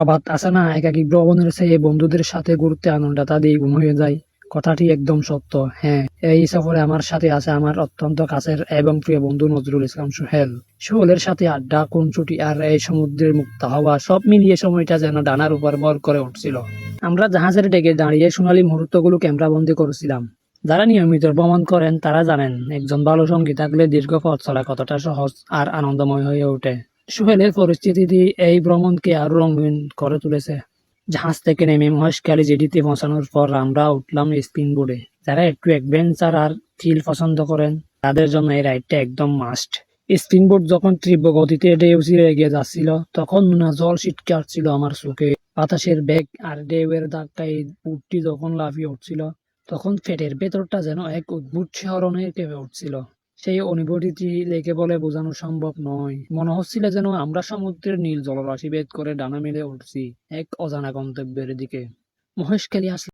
অবাত আছে না, একাকী ভ্রমণের চেয়ে বন্ধুদের সাথে ঘুরতে আনন্দটা দ্বিগুণ হয়ে যায়। কথাটি একদম সত্য। হ্যাঁ, এই সফরে আমার সাথে আছে আমার অত্যন্ত কাছের এবং প্রিয় বন্ধু নজরুল ইসলাম সোহেল। সোহেলের সাথে আড্ডা, খুনসুটি আর এই সমুদ্রের মুক্ত হাওয়া সব মিলিয়ে সময়টা যেন ডানার উপর ভর করে উঠছিল। আমরা জাহাজের ডেকে দাঁড়িয়ে সোনালী মুহূর্তগুলো ক্যামেরাবন্দি করেছিলাম। যারা নিয়মিত ভ্রমণ করেন তারা জানেন একজন ভালো সঙ্গী থাকলে দীর্ঘ পথ চলা কতটা সহজ আর আনন্দময় হয়ে ওঠে। সোহেলের পরিস্থিতি এই ভ্রমণকে আরো রঙিন করে তুলেছে। জাহাজ থেকে নেমে মহেশখালী জেটিতে পৌঁছানোর পর আমরা উঠলাম স্পিন বোর্ডে। যারা একটু অ্যাডভেঞ্চার আর থ্রিল পছন্দ করেন তাদের জন্য এই রাইডটা একদম মাস্ট। স্পিন বোর্ড যখন তীব্র গতিতে ঢেউ ছিঁড়ে এগিয়ে যাচ্ছিল তখন না জল ছিটকে আসছিল আমার চোখে। বাতাসের বেগ আর ঢেউয়ের ধাক্কায় বোটটি যখন লাফিয়ে উঠছিল তখন পেটের ভেতরটা যেন এক অদ্ভুত শিহরণে কেঁপে উঠছিল। সেই অনুভূতিটি লেখে বলে বোঝানো সম্ভব নয়। মনে হচ্ছিল যেন আমরা সমুদ্রের নীল জলরাশি ভেদ করে ডানা মেলে উঠছি এক অজানা গন্তব্যের দিকে। মহেশখালী আসলে